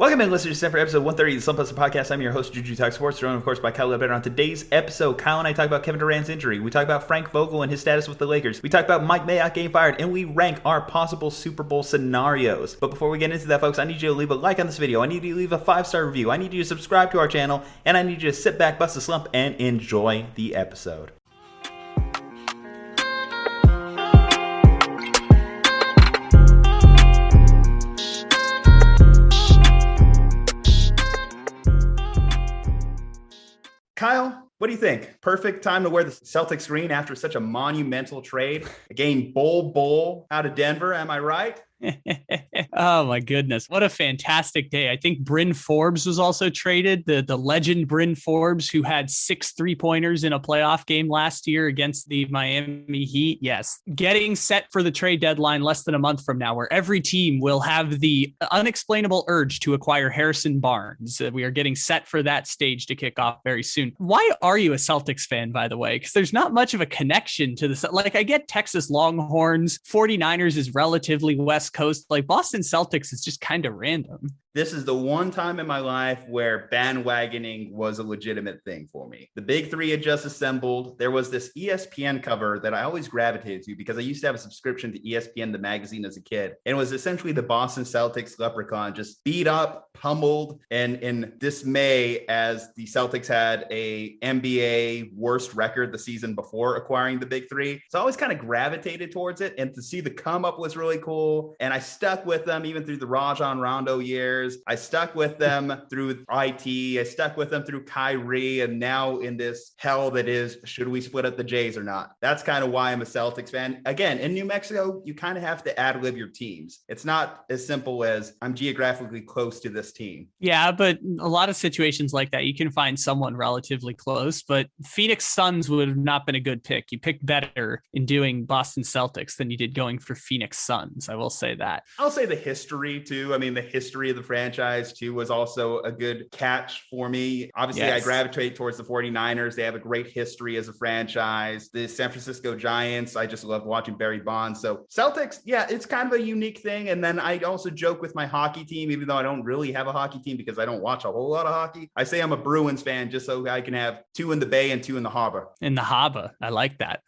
Welcome in, listeners, to episode 130 of the Slumpbuster Podcast. I'm your host, Juju Talk Sports, joined, of course, by Kyle Better. On today's episode, Kyle and I talk about Kevin Durant's injury. We talk about Frank Vogel and his status with the Lakers. We talk about Mike Mayock getting fired, and we rank our possible Super Bowl scenarios. But before we get into that, folks, I need you to leave a like on this video. I need you to leave a 5-star review. I need you to subscribe to our channel, and I need you to sit back, bust a slump, and enjoy the episode. Kyle, what do you think? Perfect time to wear the Celtics green after such a monumental trade. Again, Bull out of Denver, am I right? Oh my goodness. What a fantastic day. I think Bryn Forbes was also traded, the legend Bryn Forbes, who had 6 3-pointers in a playoff game last year against the Miami Heat. Yes. Getting set for the trade deadline less than a month from now, where every team will have the unexplainable urge to acquire Harrison Barnes. We are getting set for that stage to kick off very soon. Why are you a Celtics fan, by the way? Because there's not much of a connection to this. Like, I get Texas Longhorns, 49ers is relatively West Coast. Like, Boston Celtics is just kind of random. This is the one time in my life where bandwagoning was a legitimate thing for me. The big three had just assembled. There was this ESPN cover that I always gravitated to because I used to have a subscription to ESPN, the magazine, as a kid. And it was essentially the Boston Celtics leprechaun, just beat up, pummeled, and in dismay as the Celtics had a NBA worst record the season before acquiring the big three. So I always kind of gravitated towards it. And to see the come up was really cool. And I stuck with them even through the Rajon Rondo years. I stuck with them through IT. I stuck with them through Kyrie. And now in this hell that is, should we split up the Jays or not? That's kind of why I'm a Celtics fan. Again, in New Mexico, you kind of have to ad-lib your teams. It's not as simple as I'm geographically close to this team. Yeah, but a lot of situations like that, you can find someone relatively close, but Phoenix Suns would have not been a good pick. You picked better in doing Boston Celtics than you did going for Phoenix Suns. I will say that. I'll say the history too. I mean, the history of the franchise too was also a good catch for me. Obviously, yes. I gravitate towards the 49ers. They have a great history as a franchise. The San Francisco Giants, I just love watching Barry Bonds. So Celtics, yeah, it's kind of a unique thing. And then I also joke with my hockey team, even though I don't really have a hockey team because I don't watch a whole lot of hockey. I say I'm a Bruins fan just so I can have 2 in the Bay and 2 in the harbor. In the harbor. I like that.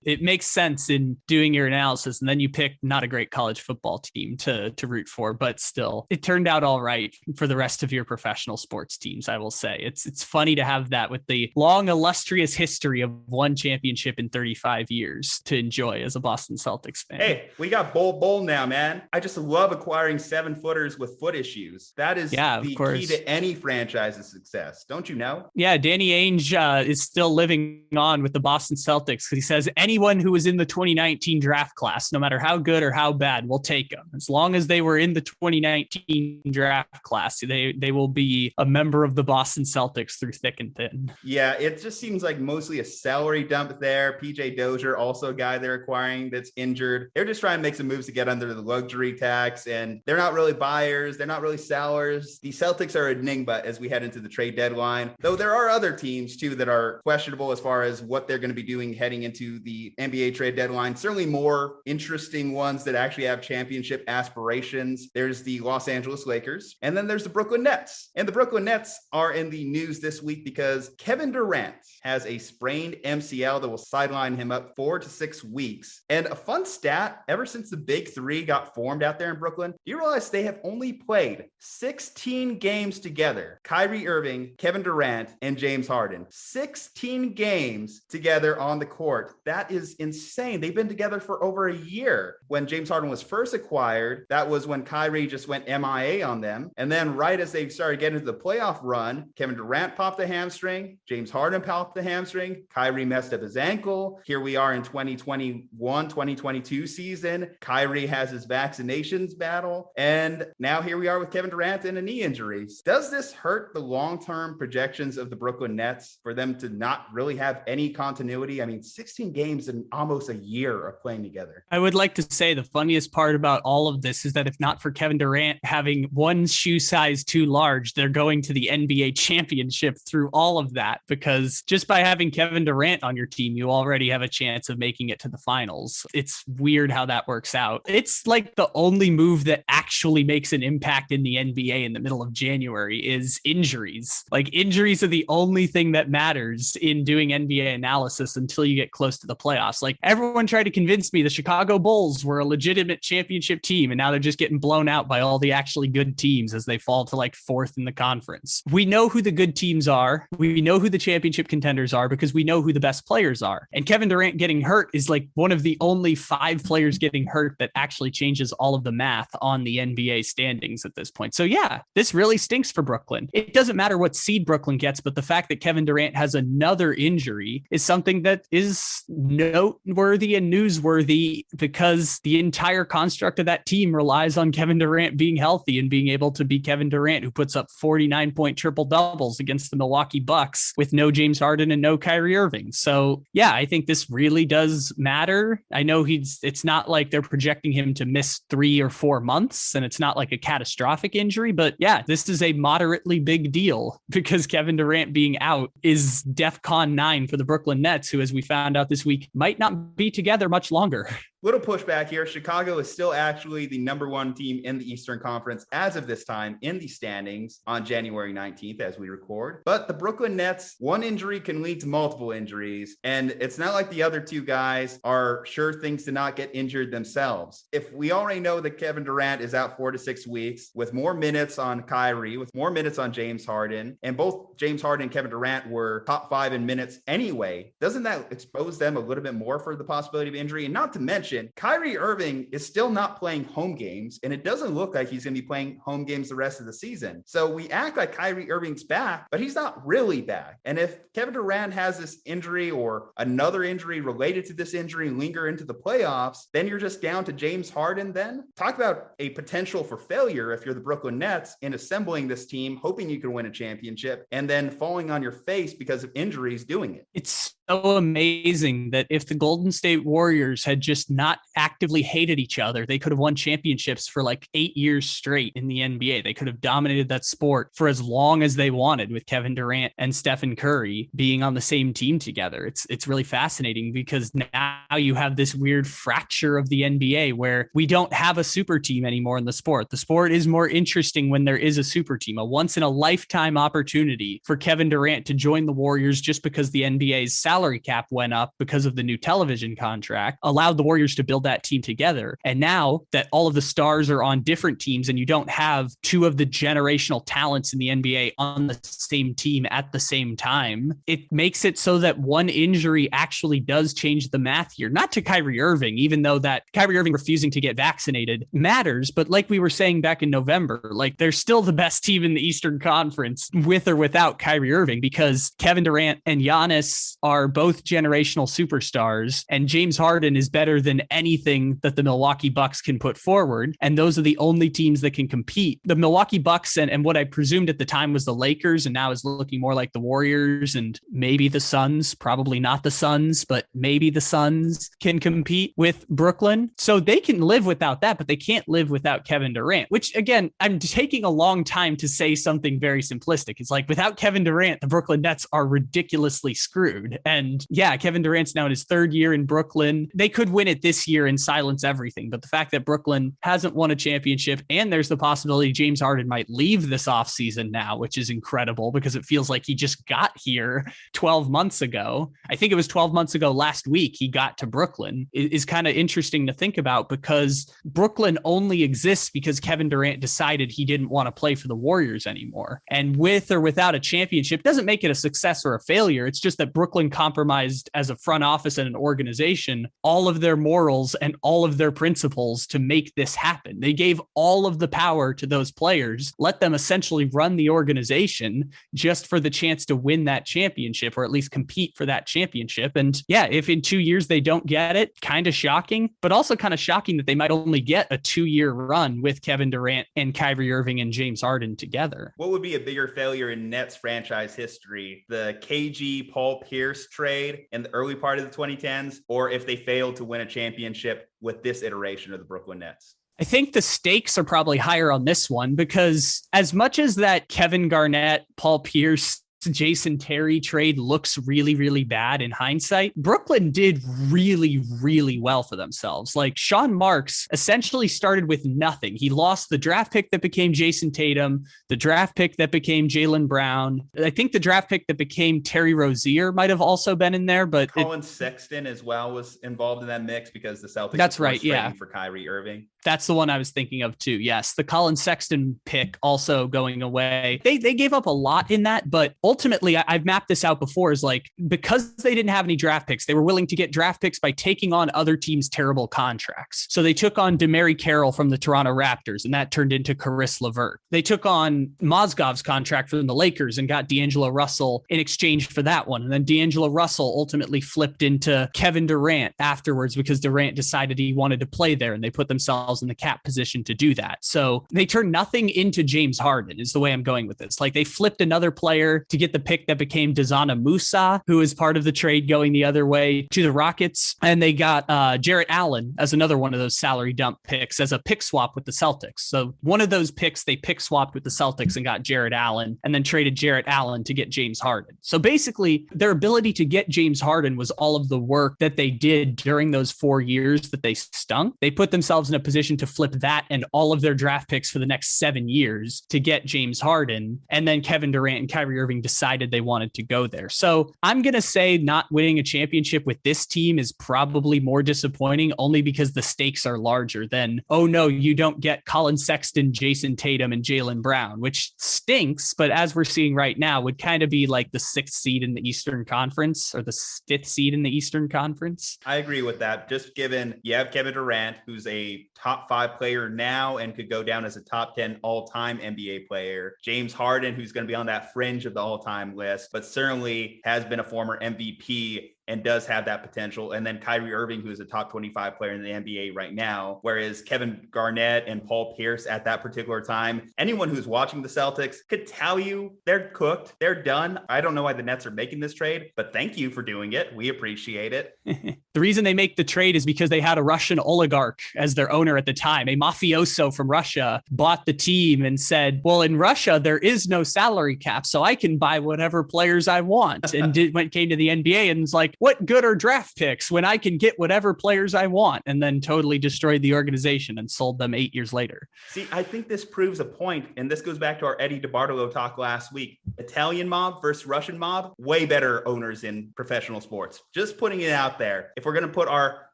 It makes sense in doing your analysis. And then you pick not a great college football team to root for, but still, it turned out all right for the rest of your professional sports teams. I will say it's funny to have that with the long illustrious history of one championship in 35 years to enjoy as a Boston Celtics fan. Hey, we got Bull now, man. I just love acquiring 7-footers with foot issues. That is the key to any franchise's success. Don't you know? Yeah, Danny Ainge is still living on with the Boston Celtics. He says anyone who was in the 2019 draft class, no matter how good or how bad, we'll take them. As long as they were in the 2019 draft class, they will be a member of the Boston Celtics through thick and thin. Yeah, it just seems like mostly a salary dump there. PJ Dozier, also a guy they're acquiring that's injured. They're just trying to make some moves to get under the luxury tax, and they're not really buyers. They're not really sellers. The Celtics are an enigma as we head into the trade deadline, though there are other teams too that are questionable as far as what they're going to be doing heading into the NBA trade deadline. Certainly more interesting ones that actually have championship aspirations. There's the Los Angeles Lakers, and then there's the Brooklyn Nets. And the Brooklyn Nets are in the news this week because Kevin Durant has a sprained MCL that will sideline him up 4 to 6 weeks. And a fun stat, ever since the big three got formed out there in Brooklyn, do you realize they have only played 16 games together? Kyrie Irving, Kevin Durant, and James Harden. 16 games together on the court. That is insane. They've been together for over a year. When James Harden was first acquired, that was when Kyrie just went MIA on them. And then right as they started getting into the playoff run, Kevin Durant popped the hamstring, James Harden popped the hamstring, Kyrie messed up his ankle. Here we are in 2021, 2022 season. Kyrie has his vaccinations battle. And now here we are with Kevin Durant and a knee injury. Does this hurt the long-term projections of the Brooklyn Nets for them to not really have any continuity? I mean, 16 games in almost a year of playing together. I would like to say the funniest part about all of this is that if not for Kevin Durant having being one shoe size too large. They're going to the NBA championship through all of that, because just by having Kevin Durant on your team, you already have a chance of making it to the finals. It's weird how that works out. It's like the only move that actually makes an impact in the NBA in the middle of January is injuries. Like, injuries are the only thing that matters in doing NBA analysis until you get close to the playoffs. Like, everyone tried to convince me the Chicago Bulls were a legitimate championship team, and now they're just getting blown out by all the actually good teams as they fall to like fourth in the conference. We know who the good teams are. We know who the championship contenders are because we know who the best players are. And Kevin Durant getting hurt is like one of the only 5 players getting hurt that actually changes all of the math on the NBA standings at this point. So yeah, this really stinks for Brooklyn. It doesn't matter what seed Brooklyn gets, but the fact that Kevin Durant has another injury is something that is noteworthy and newsworthy, because the entire construct of that team relies on Kevin Durant being healthy and being able to be Kevin Durant, who puts up 49-point triple doubles against the Milwaukee Bucks with no James Harden and no Kyrie Irving. So yeah, I think this really does matter. I know it's not like they're projecting him to miss 3 or 4 months, and it's not like a catastrophic injury, but yeah, this is a moderately big deal because Kevin Durant being out is DEFCON 9 for the Brooklyn Nets, who, as we found out this week, might not be together much longer. Little pushback here. Chicago is still actually the number 1 team in the Eastern Conference as of this time in the standings on January 19th as we record. But the Brooklyn Nets, one injury can lead to multiple injuries. And it's not like the other 2 guys are sure things to not get injured themselves. If we already know that Kevin Durant is out 4 to 6 weeks, with more minutes on Kyrie, with more minutes on James Harden, and both James Harden and Kevin Durant were top 5 in minutes anyway, doesn't that expose them a little bit more for the possibility of injury? And not to mention, Kyrie Irving is still not playing home games, and it doesn't look like he's going to be playing home games the rest of the season. So we act like Kyrie Irving's back, but he's not really back. And if Kevin Durant has this injury or another injury related to this injury linger into the playoffs, then you're just down to James Harden then? Talk about a potential for failure if you're the Brooklyn Nets in assembling this team, hoping you can win a championship, and then falling on your face because of injuries doing it. It's so amazing that if the Golden State Warriors had just not actively hated each other, they could have won championships for like 8 years straight in the NBA. They could have dominated that sport for as long as they wanted with Kevin Durant and Stephen Curry being on the same team together. It's really fascinating because now you have this weird fracture of the NBA where we don't have a super team anymore in the sport. The sport is more interesting when there is a super team, a once in a lifetime opportunity for Kevin Durant to join the Warriors just because the NBA's salary cap went up because of the new television contract, allowed the Warriors to build that team together. And now that all of the stars are on different teams and you don't have 2 of the generational talents in the NBA on the same team at the same time, it makes it so that one injury actually does change the math here. Not to Kyrie Irving, even though that Kyrie Irving refusing to get vaccinated matters. But like we were saying back in November, like they're still the best team in the Eastern Conference with or without Kyrie Irving, because Kevin Durant and Giannis are both generational superstars, and James Harden is better than anything that the Milwaukee Bucks can put forward. And those are the only teams that can compete. The Milwaukee Bucks and what I presumed at the time was the Lakers, and now is looking more like the Warriors and maybe the Suns, probably not the Suns, but maybe the Suns can compete with Brooklyn. So they can live without that, but they can't live without Kevin Durant, which again, I'm taking a long time to say something very simplistic. It's like, without Kevin Durant, the Brooklyn Nets are ridiculously screwed. And yeah, Kevin Durant's now in his 3rd year in Brooklyn. They could win it this year and silence everything. But the fact that Brooklyn hasn't won a championship, and there's the possibility James Harden might leave this offseason now, which is incredible because it feels like he just got here 12 months ago. I think it was 12 months ago last week he got to Brooklyn, is kind of interesting to think about, because Brooklyn only exists because Kevin Durant decided he didn't want to play for the Warriors anymore. And with or without a championship doesn't make it a success or a failure. It's just that Brooklyn compromised as a front office and an organization all of their morals and all of their principles to make this happen. They gave all of the power to those players, let them essentially run the organization just for the chance to win that championship, or at least compete for that championship. And yeah, if in 2 years they don't get it, kind of shocking, but also kind of shocking that they might only get a 2-year run with Kevin Durant and Kyrie Irving and James Harden together. What would be a bigger failure in Nets franchise history? The KG Paul Pierce trade in the early part of the 2010s, or if they failed to win a championship with this iteration of the Brooklyn Nets? I think the stakes are probably higher on this one because as much as that Kevin Garnett, Paul Pierce, Jason Terry trade looks really, really bad in hindsight, Brooklyn did really, really well for themselves. Like Sean Marks essentially started with nothing. He lost the draft pick that became Jason Tatum, the draft pick that became Jaylen Brown. I think the draft pick that became Terry Rozier might have also been in there, but Colin Sexton as well was involved in that mix because the Celtics that's right, yeah, for Kyrie Irving. That's the one I was thinking of too. Yes, the Colin Sexton pick also going away. They gave up a lot in that, but ultimately I've mapped this out before is like, because they didn't have any draft picks, they were willing to get draft picks by taking on other teams' terrible contracts. So they took on DeMary Carroll from the Toronto Raptors, and that turned into Caris LeVert. They took on Mozgov's contract from the Lakers and got D'Angelo Russell in exchange for that one. And then D'Angelo Russell ultimately flipped into Kevin Durant afterwards because Durant decided he wanted to play there, and they put themselves in the cap position to do that. So they turned nothing into James Harden is the way I'm going with this. Like they flipped another player to get the pick that became Dazana Musa, who is part of the trade going the other way to the Rockets. And they got Jarrett Allen as another one of those salary dump picks as a pick swap with the Celtics. So one of those picks, they pick swapped with the Celtics and got Jarrett Allen and then traded Jarrett Allen to get James Harden. So basically their ability to get James Harden was all of the work that they did during those 4 years that they stunk. They put themselves in a position to flip that and all of their draft picks for the next 7 years to get James Harden. And then Kevin Durant and Kyrie Irving decided they wanted to go there. So I'm going to say not winning a championship with this team is probably more disappointing only because the stakes are larger than, oh no, you don't get Colin Sexton, Jason Tatum, and Jaylen Brown, which stinks. But as we're seeing right now, would kind of be like the 6th seed in the Eastern Conference or the 5th seed in the Eastern Conference. I agree with that. Just given you have Kevin Durant, who's a top 5 player now and could go down as a top 10 all-time NBA player. James Harden, who's going to be on that fringe of the all-time list, but certainly has been a former MVP and does have that potential. And then Kyrie Irving, who is a top 25 player in the NBA right now, whereas Kevin Garnett and Paul Pierce at that particular time, anyone who's watching the Celtics could tell you they're cooked, they're done. I don't know why the Nets are making this trade, but thank you for doing it. We appreciate it. The reason they make the trade is because they had a Russian oligarch as their owner at the time. A mafioso from Russia bought the team and said, well, in Russia, there is no salary cap, so I can buy whatever players I want. And came to the NBA and was like, what good are draft picks when I can get whatever players I want? And then totally destroyed the organization and sold them 8 years later. See, I think this proves a point, and this goes back to our Eddie DeBartolo talk last week. Italian mob versus Russian mob, way better owners in professional sports. Just putting it out there. If we're going to put our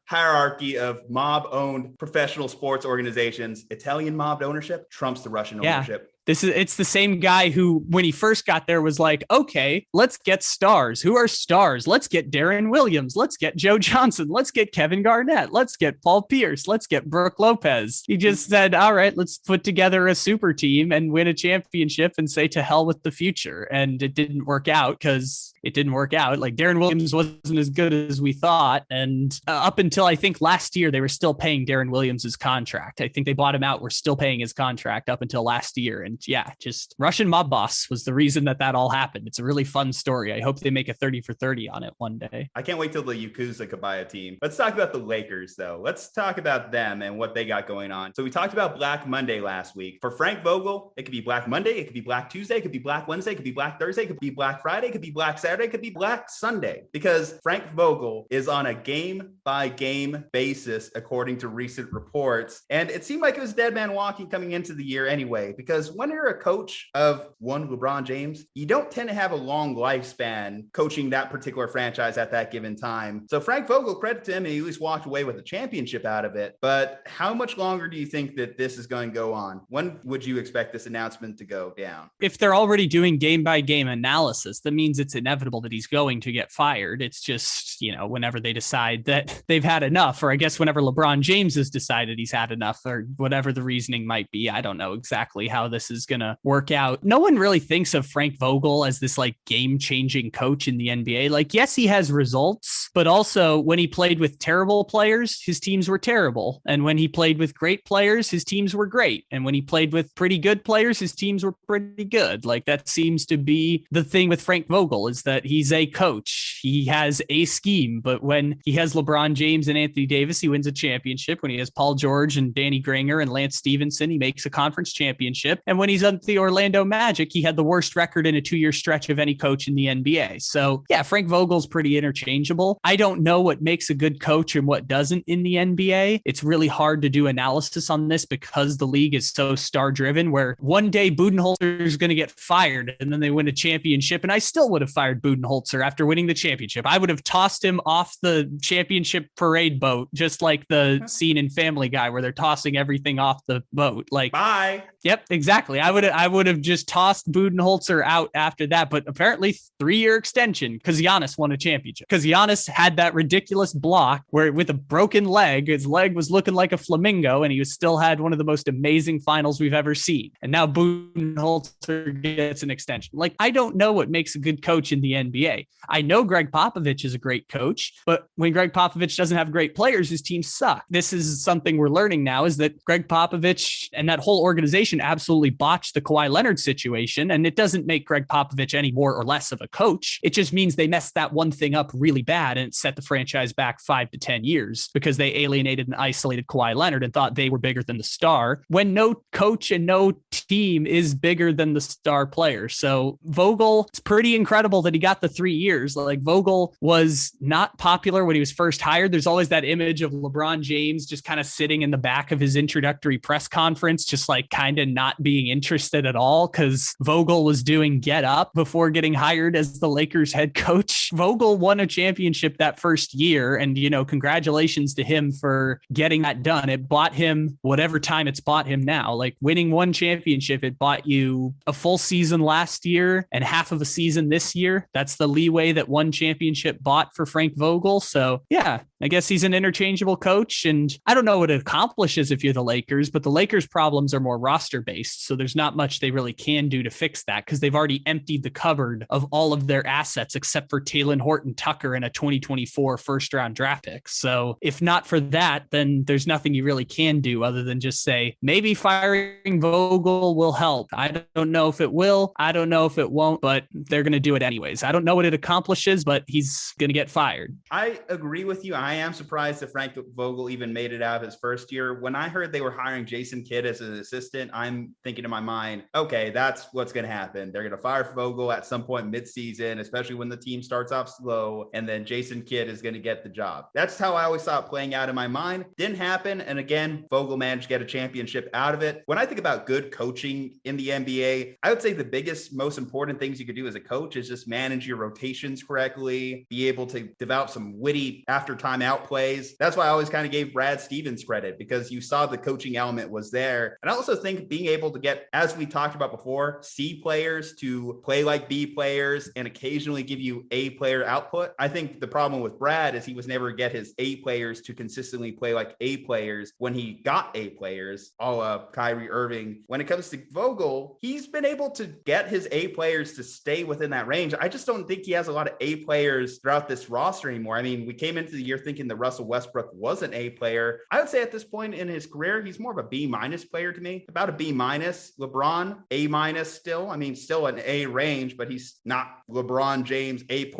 hierarchy of mob-owned professional sports organizations, Italian mob ownership trumps the Russian ownership. It's the same guy who, when he first got there, was like, okay, let's get stars. Who are stars? Let's get Darren Williams. Let's get Joe Johnson. Let's get Kevin Garnett. Let's get Paul Pierce. Let's get Brooke Lopez. He just said, all right, let's put together a super team and win a championship and say to hell with the future. And it didn't work out because it didn't work out. Like Darren Williams wasn't as good as we thought. And up until I think last year, they were still paying Darren Williams' contract. I think they bought him out. We're still paying his contract up until last year. And yeah, just Russian mob boss was the reason that all happened. It's a really fun story. I hope they make a 30 for 30 on it one day. I can't wait till the Yakuza could buy a team. Let's talk about the Lakers, though. Let's talk about them and what they got going on. So we talked about Black Monday last week. For Frank Vogel, it could be Black Monday, it could be Black Tuesday, it could be Black Wednesday, it could be Black Thursday, it could be Black Friday, it could be Black Saturday, it could be Black Sunday. Because Frank Vogel is on a game-by-game basis, according to recent reports. And it seemed like it was dead man walking coming into the year anyway, because when you're a coach of one LeBron James, you don't tend to have a long lifespan coaching that particular franchise at that given time. So Frank Vogel, credit to him, he at least walked away with a championship out of it. But how much longer do you think that this is going to go on? When would you expect this announcement to go down? If they're already doing game by game analysis, that means it's inevitable that he's going to get fired. It's just, whenever they decide that they've had enough, or I guess whenever LeBron James has decided he's had enough, or whatever the reasoning might be. I don't know exactly how this is going to work out. No one really thinks of Frank Vogel as this like game-changing coach in the NBA. Like, yes, he has results, but also when he played with terrible players, his teams were terrible. And when he played with great players, his teams were great. And when he played with pretty good players, his teams were pretty good. Like, that seems to be the thing with Frank Vogel, is that he's a coach. He has a scheme, but when he has LeBron James and Anthony Davis, he wins a championship. When he has Paul George and Danny Granger and Lance Stevenson, he makes a conference championship. And when he's on the Orlando Magic, he had the worst record in a 2-year stretch of any coach in the NBA. So yeah, Frank Vogel's pretty interchangeable. I don't know what makes a good coach and what doesn't in the NBA. It's really hard to do analysis on this because the league is so star driven, where one day Budenholzer is going to get fired and then they win a championship. And I still would have fired Budenholzer after winning the championship. I would have tossed him off the championship parade boat, just like the scene in Family Guy where they're tossing everything off the boat. Like, bye. Yep, exactly. I would have just tossed Budenholzer out after that, but apparently 3-year extension because Giannis won a championship. Because Giannis had that ridiculous block where with a broken leg, his leg was looking like a flamingo, and he still had one of the most amazing finals we've ever seen. And now Budenholzer gets an extension. Like, I don't know what makes a good coach in the NBA. I know Greg Popovich is a great coach, but when Greg Popovich doesn't have great players, his teams suck. This is something we're learning now, is that Greg Popovich and that whole organization absolutely botched the Kawhi Leonard situation. And it doesn't make Greg Popovich any more or less of a coach. It just means they messed that one thing up really bad, and it set the franchise back 5 to 10 years because they alienated and isolated Kawhi Leonard and thought they were bigger than the star, when no coach and no team is bigger than the star player. So Vogel, it's pretty incredible that he got the 3 years. Like, Vogel was not popular when he was first hired. There's always that image of LeBron James just kind of sitting in the back of his introductory press conference, just like kind of not being interested at all because Vogel was doing Get Up before getting hired as the Lakers head coach. Vogel won a championship that first year, and, you know, congratulations to him for getting that done. It bought him whatever time it's bought him now. Like, winning one championship, it bought you a full season last year and half of a season this year. That's the leeway that one championship bought for Frank Vogel. So yeah, I guess he's an interchangeable coach, and I don't know what it accomplishes if you're the Lakers, but the Lakers' problems are more roster based. So there's not much they really can do to fix that because they've already emptied the cupboard of all of their assets except for Talen Horton-Tucker and a 2024 first round draft pick. So if not for that, then there's nothing you really can do other than just say, maybe firing Vogel will help. I don't know if it will. I don't know if it won't, but they're going to do it anyways. I don't know what it accomplishes, but he's going to get fired. I agree with you. I am surprised that Frank Vogel even made it out of his first year. When I heard they were hiring Jason Kidd as an assistant, I'm thinking in my mind, okay, that's what's going to happen. They're going to fire Vogel at some point mid-season, especially when the team starts off slow, and then Jason Kidd is going to get the job. That's how I always saw it playing out in my mind. Didn't happen. And again, Vogel managed to get a championship out of it. When I think about good coaching in the NBA, I would say the biggest, most important things you could do as a coach is just manage your rotations correctly, be able to develop some witty after timeout plays. That's why I always kind of gave Brad Stevens credit, because you saw the coaching element was there. And I also think being able to get, as we talked about before, C players to play like B players and occasionally give you A player output. I think the problem with Brad is he was never get his A players to consistently play like A players when he got A players, a la Kyrie Irving. When it comes to Vogel, he's been able to get his A players to stay within that range. I just don't think he has a lot of A players throughout this roster anymore. I mean, we came into the year thinking that Russell Westbrook was an A player. I would say at this point in his career, he's more of a B- player to me, about a B-. LeBron, A- still. I mean, still an A range, but he's not LeBron James, A++,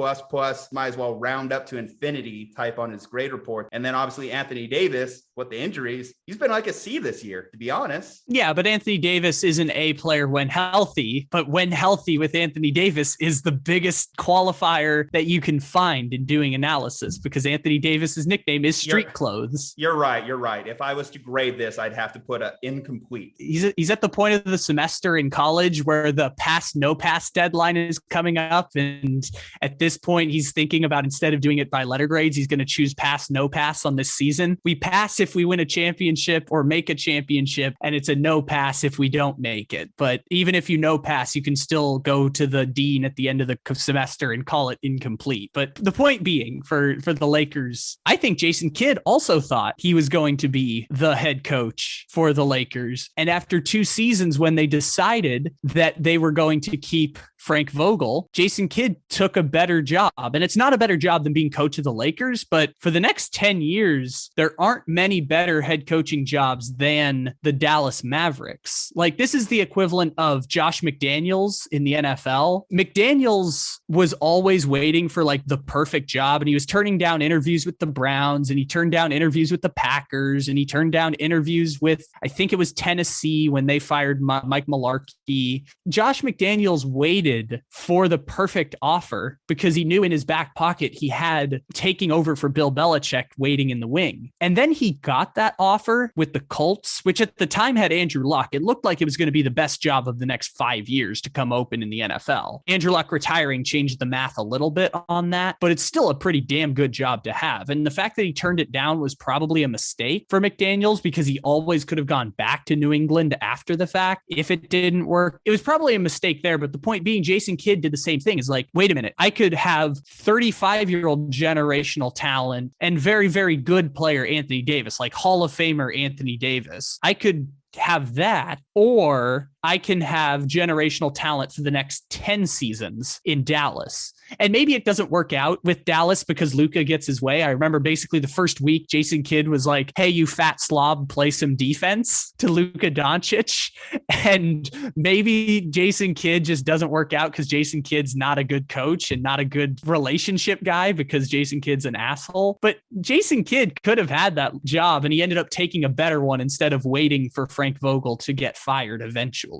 might as well round up to infinity type on his grade report. And then obviously Anthony Davis, with the injuries, he's been like a C this year, to be honest. Yeah, but Anthony Davis is an A player when healthy, but when healthy with Anthony Davis is the biggest qualifier that you can find in doing analysis, because Anthony Davis's nickname is street clothes. You're right. If I was to grade this, I'd have to put a incomplete. He's at the point of the semester in college where the pass, no pass deadline is coming up. And at this point, he's thinking about, instead of doing it by letter grades, he's going to choose pass, no pass on this season. We pass if we win a championship or make a championship, and it's a no pass if we don't make it. But even if you no pass, you can still go to the dean at the end of the semester and call it incomplete. But the point being, for the Lakers, Lakers. I think Jason Kidd also thought he was going to be the head coach for the Lakers. And after 2 seasons, when they decided that they were going to keep Frank Vogel, Jason Kidd took a better job. And it's not a better job than being coach of the Lakers, but for the next 10 years, there aren't many better head coaching jobs than the Dallas Mavericks. Like, this is the equivalent of Josh McDaniels in the NFL. McDaniels was always waiting for like the perfect job, and he was turning down interviews with the Browns, and he turned down interviews with the Packers, and he turned down interviews with, I think it was Tennessee when they fired Mike Mularkey. Josh McDaniels waited for the perfect offer because he knew in his back pocket he had taking over for Bill Belichick waiting in the wing. And then he got that offer with the Colts, which at the time had Andrew Luck. It looked like it was going to be the best job of the next 5 years to come open in the NFL. Andrew Luck retiring changed the math a little bit on that, but it's still a pretty damn good job to have. And the fact that he turned it down was probably a mistake for McDaniels because he always could have gone back to New England after the fact if it didn't work. It was probably a mistake there, but the point being, Jason Kidd did the same thing. It's like, wait a minute, I could have 35-year-old generational talent and very, very good player Anthony Davis, like Hall of Famer Anthony Davis. I could have that, or I can have generational talent for the next 10 seasons in Dallas. And maybe it doesn't work out with Dallas because Luka gets his way. I remember basically the first week, Jason Kidd was like, hey, you fat slob, play some defense to Luka Doncic. And maybe Jason Kidd just doesn't work out because Jason Kidd's not a good coach and not a good relationship guy because Jason Kidd's an asshole. But Jason Kidd could have had that job, and he ended up taking a better one instead of waiting for Frank Vogel to get fired eventually.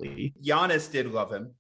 Giannis did love him.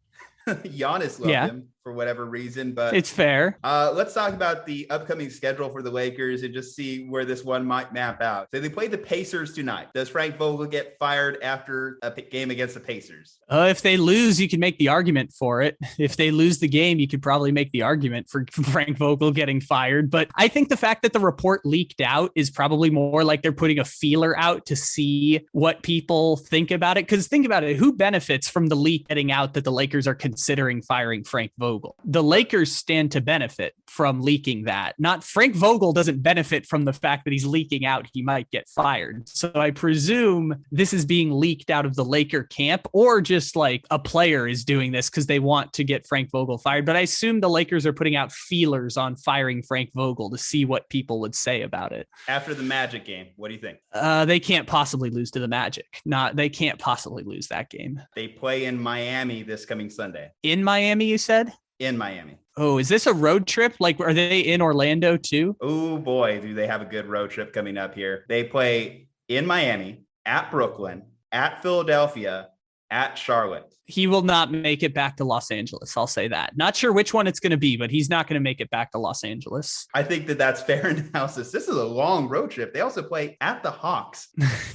Giannis loved him for whatever reason, but it's fair. Let's talk about the upcoming schedule for the Lakers and just see where this one might map out. So they play the Pacers tonight. Does Frank Vogel get fired after a game against the Pacers? If they lose, you can make the argument for it. If they lose the game, you could probably make the argument for Frank Vogel getting fired. But I think the fact that the report leaked out is probably more like they're putting a feeler out to see what people think about it. Because think about it, who benefits from the leak getting out that the Lakers are considering firing Frank Vogel? The Lakers stand to benefit from leaking that. Not Frank Vogel doesn't benefit from the fact that he's leaking out he might get fired. So I presume this is being leaked out of the Laker camp, or just like a player is doing this because they want to get Frank Vogel fired. But I assume the Lakers are putting out feelers on firing Frank Vogel to see what people would say about it. After the Magic game, what do you think? They can't possibly lose to the Magic. They can't possibly lose that game. They play in Miami this coming Sunday. In Miami, you said? In Miami. Oh, is this a road trip? Like, are they in Orlando too? Oh boy, do they have a good road trip coming up here. They play in Miami, at Brooklyn, at Philadelphia, at Charlotte. He will not make it back to Los Angeles. I'll say that. Not sure which one it's going to be, but he's not going to make it back to Los Angeles. I think that's fair analysis. This is a long road trip. They also play at the Hawks.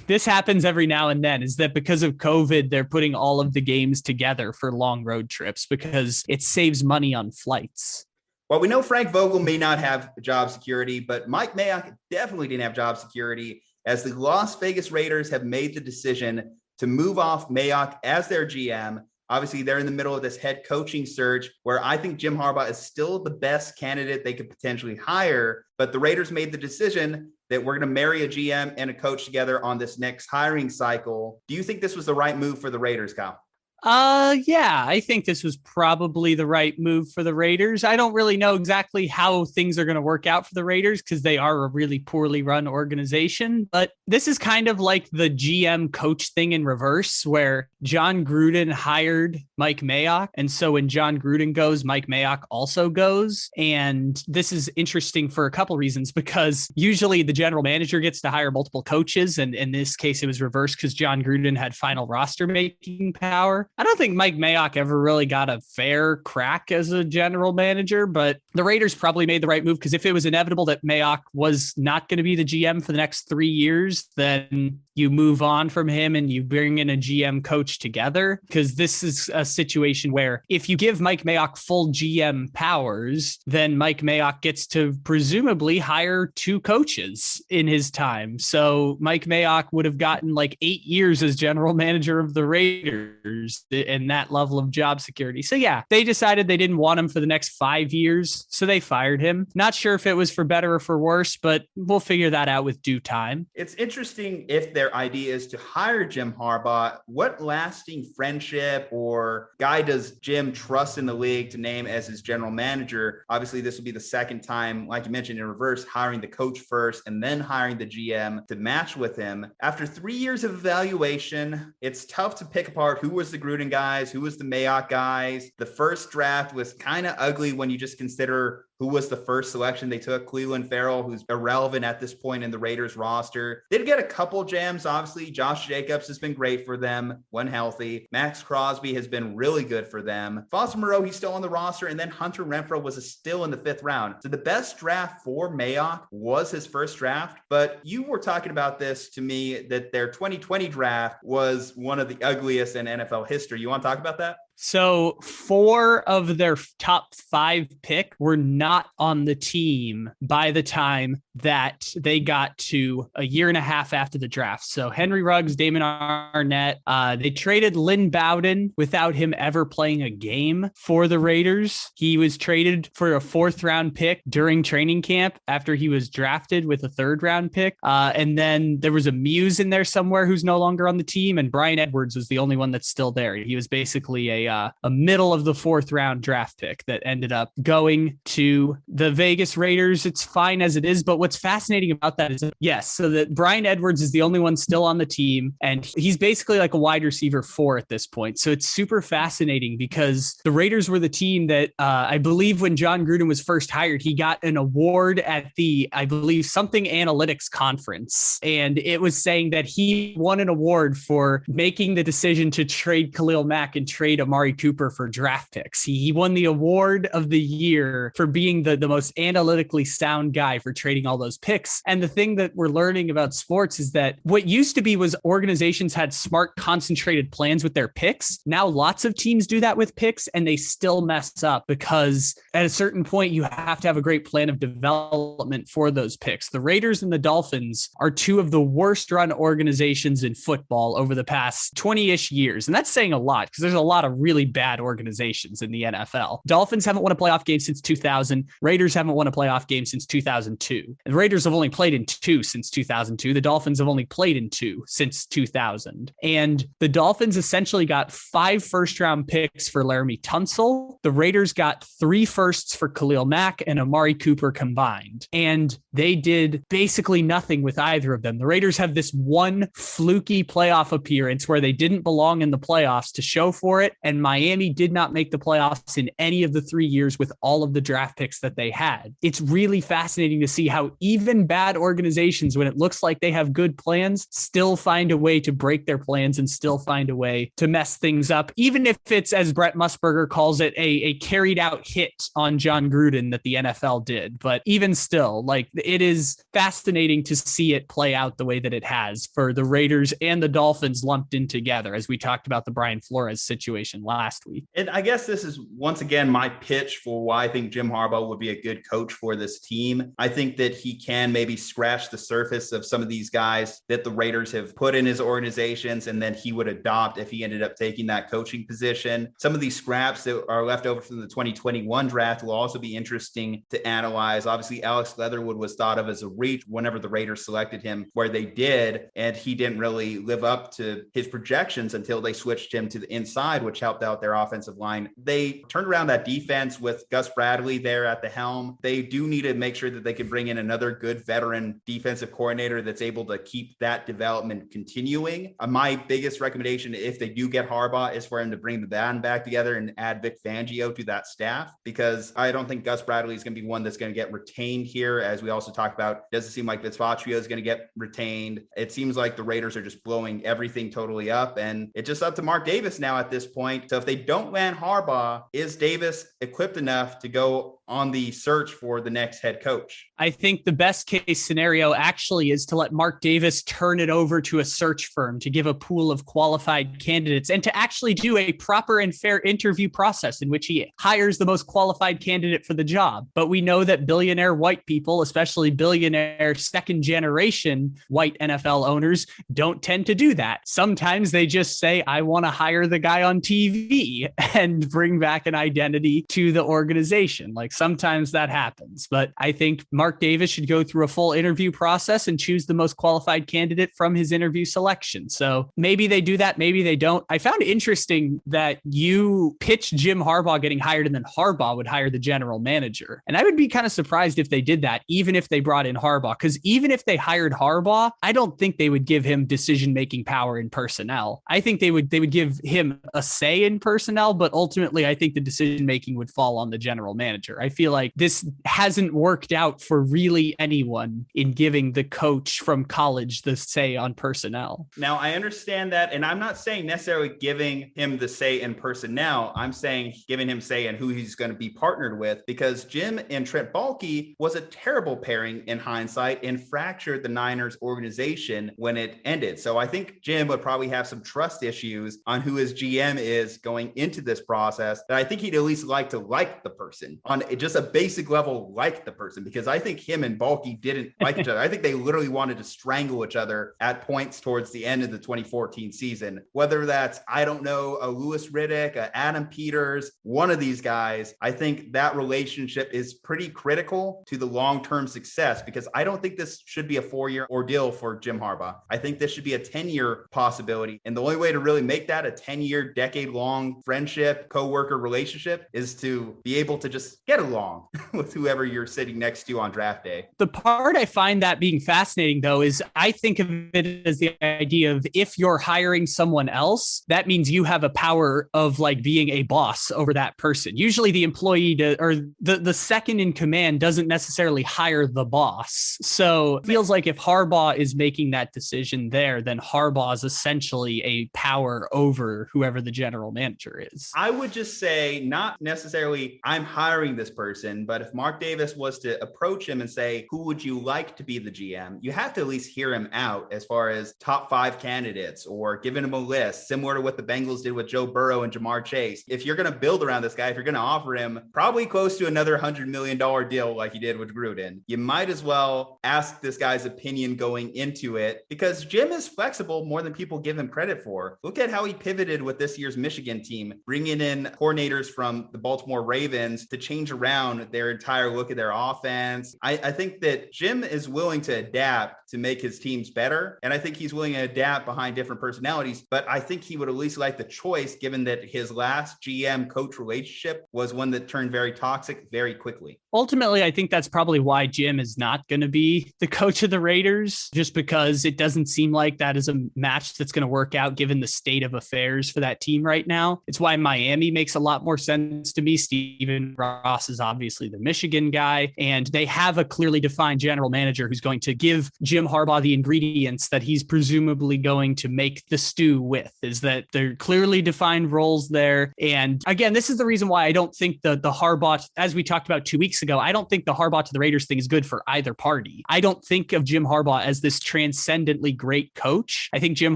This happens every now and then, is that because of COVID, they're putting all of the games together for long road trips because it saves money on flights. Well, we know Frank Vogel may not have job security, but Mike Mayock definitely didn't have job security, as the Las Vegas Raiders have made the decision to move off Mayock as their GM. Obviously, they're in the middle of this head coaching search where I think Jim Harbaugh is still the best candidate they could potentially hire. But the Raiders made the decision that we're going to marry a GM and a coach together on this next hiring cycle. Do you think this was the right move for the Raiders, Kyle? Yeah, I think this was probably the right move for the Raiders. I don't really know exactly how things are going to work out for the Raiders because they are a really poorly run organization. But this is kind of like the GM coach thing in reverse, where John Gruden hired Mike Mayock. And so when John Gruden goes, Mike Mayock also goes. And this is interesting for a couple reasons, because usually the general manager gets to hire multiple coaches. And in this case, it was reversed because John Gruden had final roster making power. I don't think Mike Mayock ever really got a fair crack as a general manager, but the Raiders probably made the right move, because if it was inevitable that Mayock was not going to be the GM for the next 3 years, then you move on from him and you bring in a GM coach together, because this is a situation where if you give Mike Mayock full GM powers, then Mike Mayock gets to presumably hire 2 coaches in his time. So Mike Mayock would have gotten like 8 years as general manager of the Raiders. and that level of job security. So yeah, they decided they didn't want him for the next 5 years, so they fired him. Not sure if it was for better or for worse, but we'll figure that out with due time. It's interesting if their idea is to hire Jim Harbaugh. What lasting friendship or guy does Jim trust in the league to name as his general manager? Obviously, this will be the second time, like you mentioned, in reverse, hiring the coach first and then hiring the GM to match with him. After 3 years of evaluation, it's tough to pick apart who was the Gruden guys, who was the Mayock guys. The first draft was kind of ugly when you just consider who was the first selection they took. Cleveland Farrell, who's irrelevant at this point in the Raiders roster. They'd get a couple gems. Obviously, Josh Jacobs has been great for them when healthy. Max Crosby has been really good for them. Foster Moreau, he's still on the roster. And then Hunter Renfrow was still in the 5th round. So the best draft for Mayock was his first draft. But you were talking about this to me, that their 2020 draft was one of the ugliest in NFL history. You want to talk about that? So 4 of their top 5 pick were not on the team by the time that they got to a year and a half after the draft. So Henry Ruggs, Damon Arnett, they traded Lynn Bowden without him ever playing a game for the Raiders. He was traded for a 4th round pick during training camp after he was drafted with a 3rd round pick. And then there was a Muse in there somewhere who's no longer on the team. And Brian Edwards was the only one that's still there. He was basically a middle of the 4th round draft pick that ended up going to the Vegas Raiders. It's fine as it is, but what's fascinating about that is, yes, so that Brian Edwards is the only one still on the team, and he's basically like a wide receiver 4 at this point. So it's super fascinating because the Raiders were the team that I believe when John Gruden was first hired, he got an award at the, I believe, something analytics conference, and it was saying that he won an award for making the decision to trade Khalil Mack and trade Amari Cooper for draft picks. He won the award of the year for being the most analytically sound guy for trading all those picks. And the thing that we're learning about sports is that what used to be was organizations had smart, concentrated plans with their picks. Now lots of teams do that with picks and they still mess up because at a certain point you have to have a great plan of development for those picks. The Raiders and the Dolphins are 2 of the worst run organizations in football over the past 20-ish years. And that's saying a lot because there's a lot of really bad organizations in the NFL. Dolphins haven't won a playoff game since 2000. Raiders haven't won a playoff game since 2002. And the Raiders have only played in 2 since 2002. The Dolphins have only played in 2 since 2000. And the Dolphins essentially got 5 first-round picks for Laramie Tunsil. The Raiders got 3 firsts for Khalil Mack and Amari Cooper combined. And they did basically nothing with either of them. The Raiders have this one fluky playoff appearance where they didn't belong in the playoffs to show for it. And Miami did not make the playoffs in any of the 3 years with all of the draft picks that they had. It's really fascinating to see how even bad organizations, when it looks like they have good plans, still find a way to break their plans and still find a way to mess things up, even if it's, as Brett Musburger calls it, a carried out hit on John Gruden that the NFL did. But even still, like, it is fascinating to see it play out the way that it has for the Raiders and the Dolphins lumped in together, as we talked about the Brian Flores situation last week. And I guess this is once again my pitch for why I think Jim Harbaugh would be a good coach for this team. I think that he can maybe scratch the surface of some of these guys that the Raiders have put in his organizations, and then he would adopt if he ended up taking that coaching position. Some of these scraps that are left over from the 2021 draft will also be interesting to analyze. Obviously, Alex Leatherwood was thought of as a reach whenever the Raiders selected him, where they did, and he didn't really live up to his projections until they switched him to the inside, which helped out their offensive line. They turned around that defense with Gus Bradley there at the helm. They do need to make sure that they can bring in another good veteran defensive coordinator that's able to keep that development continuing. My biggest recommendation, if they do get Harbaugh, is for him to bring the band back together and add Vic Fangio to that staff, because I don't think Gus Bradley is going to be one that's going to get retained here. As we also talked about, doesn't seem like Fitzpatrick is going to get retained. It seems like the Raiders are just blowing everything totally up, and it's just up to Mark Davis now at this point. So if they don't land Harbaugh, is Davis equipped enough to go on the search for the next head coach? I think think the best case scenario actually is to let Mark Davis turn it over to a search firm to give a pool of qualified candidates and to actually do a proper and fair interview process in which he hires the most qualified candidate for the job. But we know that billionaire white people, especially billionaire second generation white NFL owners, don't tend to do that. Sometimes they just say, I want to hire the guy on TV and bring back an identity to the organization. Like sometimes that happens, but I think Mark Davis should go through a full interview process and choose the most qualified candidate from his interview selection. So maybe they do that. Maybe they don't. I found it interesting that you pitched Jim Harbaugh getting hired and then Harbaugh would hire the general manager. And I would be kind of surprised if they did that, even if they brought in Harbaugh, because even if they hired Harbaugh, I don't think they would give him decision-making power in personnel. I think they would give him a say in personnel, but ultimately I think the decision-making would fall on the general manager. I feel like this hasn't worked out for really anyone in giving the coach from college the say on personnel. Now, I understand that, and I'm not saying necessarily giving him the say in personnel. I'm saying giving him say in who he's going to be partnered with, because Jim and Trent Baalke was a terrible pairing in hindsight and fractured the Niners organization when it ended. So I think Jim would probably have some trust issues on who his GM is going into this process, that I think he'd at least like to like the person on just a basic level, like the person, because I think him and Baalke didn't like each other. I think they literally wanted to strangle each other at points towards the end of the 2014 season. Whether that's, I don't know, a Louis Riddick, a Adam Peters, one of these guys, I think that relationship is pretty critical to the long-term success, because I don't think this should be a 4-year ordeal for Jim Harbaugh. I think this should be a 10-year possibility. And the only way to really make that a 10-year, decade-long friendship, co-worker relationship is to be able to just get along with whoever you're sitting next to on draft day. The part I find that being fascinating, though, is I think of it as the idea of if you're hiring someone else, that means you have a power of like being a boss over that person. Usually the employee or the second in command doesn't necessarily hire the boss. So it feels like if Harbaugh is making that decision there, then Harbaugh is essentially a power over whoever the general manager is. I would just say not necessarily I'm hiring this person, but if Mark Davis was to approach him and say, who would you like to be the GM? You have to at least hear him out as far as top 5 candidates, or giving him a list similar to what the Bengals did with Joe Burrow and Jamar Chase. If you're going to build around this guy, if you're going to offer him probably close to another $100 million deal like you did with Gruden, you might as well ask this guy's opinion going into it, because Jim is flexible more than people give him credit for. Look at how he pivoted with this year's Michigan team, bringing in coordinators from the Baltimore Ravens to change around their entire look at their offense. I think that Jim is willing to adapt to make his teams better. And I think he's willing to adapt behind different personalities, but I think he would at least like the choice, given that his last GM coach relationship was one that turned very toxic very quickly. Ultimately, I think that's probably why Jim is not going to be the coach of the Raiders, just because it doesn't seem like that is a match that's going to work out given the state of affairs for that team right now. It's why Miami makes a lot more sense to me. Stephen Ross is obviously the Michigan guy, and they have a clearly defined general manager who's going to give Jim Harbaugh the ingredients that he's presumably going to make the stew with, is that there are clearly defined roles there. And again, this is the reason why I don't think the Harbaugh, as we talked about 2 weeks ago, I don't think the Harbaugh to the Raiders thing is good for either party. I don't think of Jim Harbaugh as this transcendently great coach. I think Jim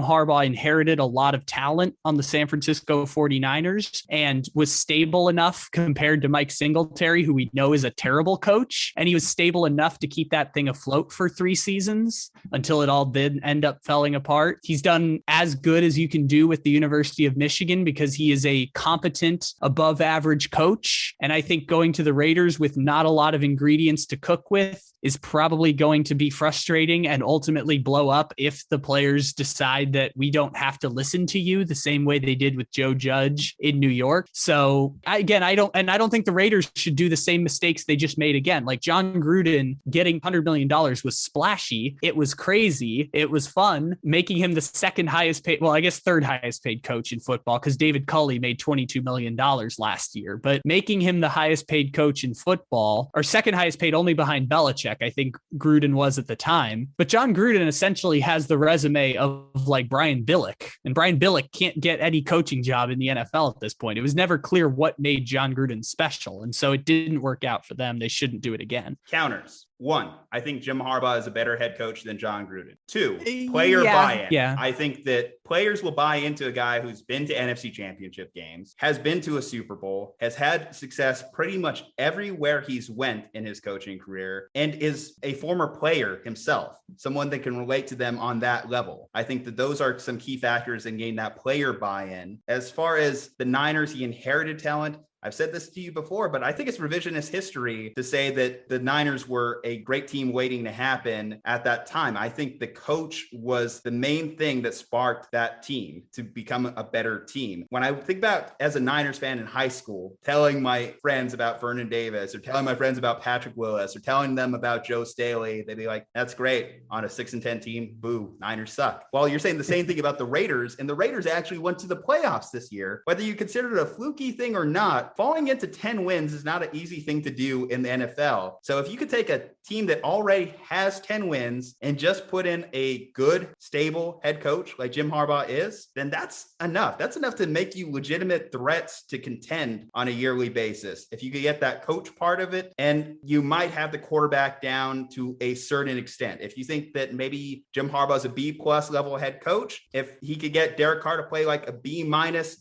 Harbaugh inherited a lot of talent on the San Francisco 49ers and was stable enough compared to Mike Singletary, who we know is a terrible coach. And he was stable enough to keep that thing afloat for 3 seasons until it all did end up falling apart. He's done as good as you can do with the University of Michigan because he is a competent, above average coach. And I think going to the Raiders with not a lot of ingredients to cook with is probably going to be frustrating and ultimately blow up if the players decide that we don't have to listen to you the same way they did with Joe Judge in New York. So I don't think the Raiders should do the same mistakes they just made again. Like John Gruden getting $100 million was splashy. It was crazy. It was fun. Making him the second highest paid, well, I guess third highest paid coach in football, because David Culley made $22 million last year, but making him the highest paid coach in football, or second highest paid only behind Belichick, I think Gruden was at the time. But John Gruden essentially has the resume of like Brian Billick, and Brian Billick can't get any coaching job in the NFL at this point. It was never clear what made John Gruden special, and so it didn't work out for them. They shouldn't do it again. Counters. premise. One, I think Jim Harbaugh is a better head coach than John Gruden. Two, player buy-in. Yeah. I think that players will buy into a guy who's been to NFC championship games, has been to a Super Bowl, has had success pretty much everywhere he's went in his coaching career, and is a former player himself, someone that can relate to them on that level. I think that those are some key factors in getting that player buy-in. As far as the Niners, he inherited talent. I've said this to you before, but I think it's revisionist history to say that the Niners were a great team waiting to happen at that time. I think the coach was the main thing that sparked that team to become a better team. When I think about, as a Niners fan in high school, telling my friends about Vernon Davis or telling my friends about Patrick Willis or telling them about Joe Staley, they'd be like, that's great. On a 6-10 team, boo, Niners suck. Well, you're saying the same thing about the Raiders, and the Raiders actually went to the playoffs this year. Whether you consider it a fluky thing or not, falling into 10 wins is not an easy thing to do in the NFL. So if you could take a team that already has 10 wins and just put in a good, stable head coach like Jim Harbaugh is, then that's enough. That's enough to make you legitimate threats to contend on a yearly basis. If you could get that coach part of it, and you might have the quarterback down to a certain extent. If you think that maybe Jim Harbaugh is a B+ level head coach, if he could get Derek Carr to play like a B-